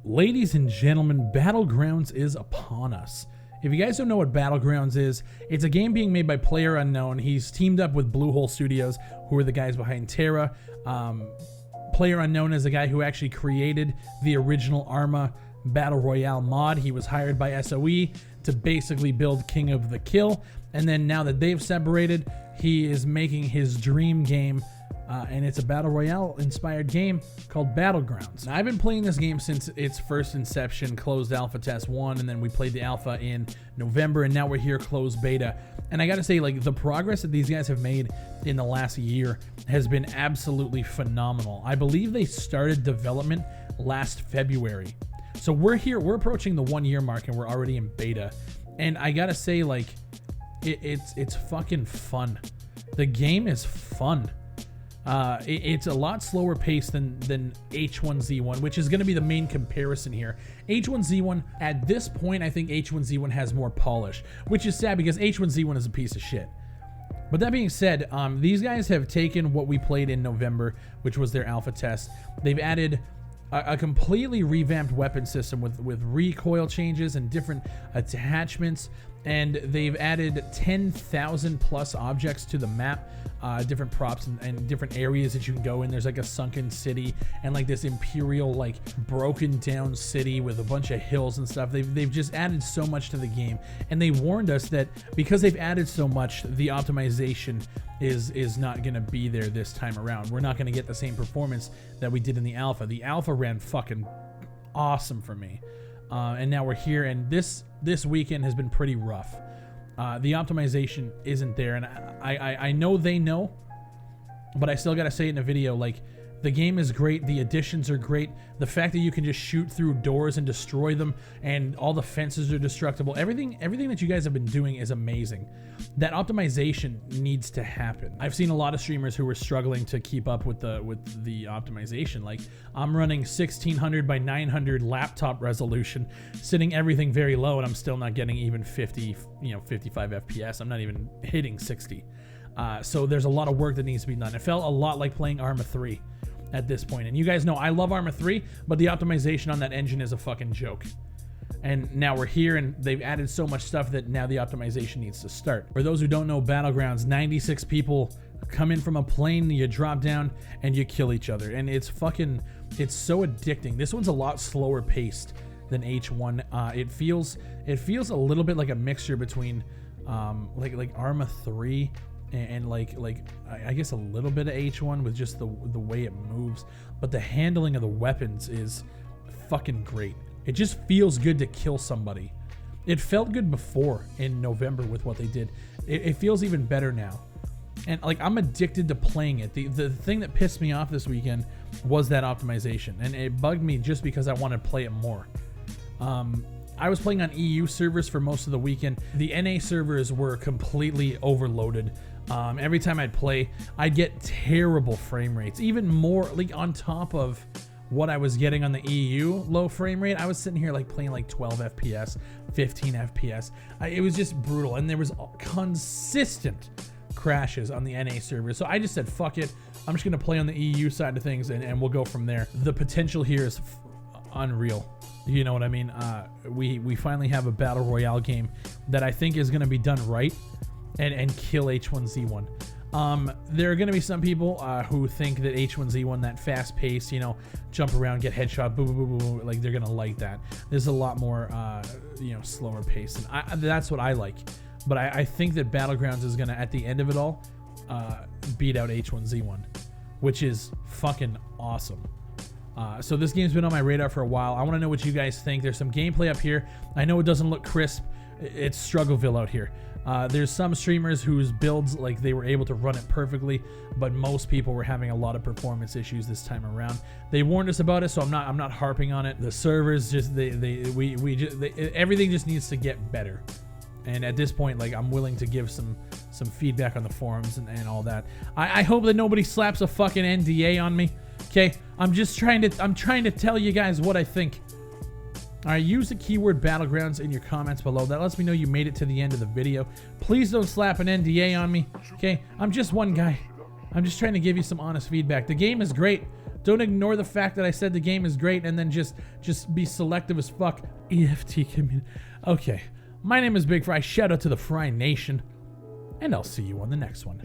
Ladies and gentlemen, Battlegrounds is upon us. If you guys don't know what Battlegrounds is, it's a game being made by Player Unknown. He's teamed up with Bluehole Studios, who are the guys behind Terra. Player Unknown is the guy who actually created the original Arma Battle Royale mod. He was hired by SOE to basically build King of the Kill, and then now that they've separated, he is making his dream game, and it's a Battle Royale inspired game called Battlegrounds. Now, I've been playing this game since its first inception, closed alpha test 1, and then we played the alpha in November, and now we're here closed beta. And I gotta say, like, the progress that these guys have made in the last year has been absolutely phenomenal. I believe they started development last February. So we're approaching the 1 year mark, and we're already in beta. And I gotta say, like, it's fucking fun. The game is fun. It's a lot slower paced than H1Z1, which is going to be the main comparison here. H1Z1, at this point, I think H1Z1 has more polish, which is sad because H1Z1 is a piece of shit. But that being said, these guys have taken what we played in November, which was their alpha test. They've added a completely revamped weapon system with recoil changes and different attachments, and they've added 10,000 plus objects to the map, different props and different areas that you can go in. There's like a sunken city and like this imperial, like, broken down city with a bunch of hills and stuff. They've just added so much to the game, and they warned us that because they've added so much, the optimization is not going to be there this time around. We're not going to get the same performance that we did in the alpha. The alpha ran fucking awesome for me, and now we're here, and this weekend has been pretty rough. The optimization isn't there, and I know they know, but I still gotta say it in a video, like, the game is great, the additions are great, the fact that you can just shoot through doors and destroy them, and all the fences are destructible, everything that you guys have been doing is amazing. That optimization needs to happen. I've seen a lot of streamers who were struggling to keep up with the optimization. Like, I'm running 1600 by 900 laptop resolution, sitting everything very low, and I'm still not getting even 55 FPS. I'm not even hitting 60. So there's a lot of work that needs to be done. It felt a lot like playing Arma 3 at this point. And you guys know I love Arma 3, but the optimization on that engine is a fucking joke. And now we're here, and they've added so much stuff that now the optimization needs to start. For those who don't know Battlegrounds, 96 people come in from a plane, you drop down, and you kill each other. And it's so addicting. This one's a lot slower paced than H1. It feels a little bit like a mixture between like Arma 3 and like I guess a little bit of H1 with just the way it moves, but the handling of the weapons is fucking great. It just feels good to kill somebody. It felt good before in November with what they did. It feels even better now. And like, I'm addicted to playing it. The thing that pissed me off this weekend was that optimization, and it bugged me just because I wanted to play it more. I was playing on EU servers for most of the weekend. The NA servers were completely overloaded. Every time I'd play, I'd get terrible frame rates, even more, like, on top of what I was getting on the EU low frame rate. I was sitting here like playing like 12 FPS, 15 FPS. It was just brutal, and there was consistent crashes on the NA server. So I just said, fuck it, I'm just gonna play on the EU side of things, and we'll go from there. The potential here is unreal. You know what I mean? We finally have a battle royale game that I think is gonna be done right and kill H1Z1. There are going to be some people who think that H1Z1, that fast pace, jump around, get headshot, boo, boo, boo, boo, like, they're going to like that. There's a lot more, slower pace, and that's what I like. But I think that Battlegrounds is going to, at the end of it all, beat out H1Z1, which is fucking awesome. So this game's been on my radar for a while. I want to know what you guys think. There's some gameplay up here. I know it doesn't look crisp. It's Struggleville out here. There's some streamers whose builds, like, they were able to run it perfectly, but most people were having a lot of performance issues this time around. They warned us about it, so I'm not harping on it. The servers just everything just needs to get better. And at this point, like, I'm willing to give some feedback on the forums and all that. I hope that nobody slaps a fucking NDA on me. Okay, I'm trying to tell you guys what I think. Alright, use the keyword Battlegrounds in your comments below. That lets me know you made it to the end of the video. Please don't slap an NDA on me, okay? I'm just one guy. I'm just trying to give you some honest feedback. The game is great. Don't ignore the fact that I said the game is great and then just be selective as fuck. EFT community. Okay. My name is Big Fry. Shout out to the Fry Nation. And I'll see you on the next one.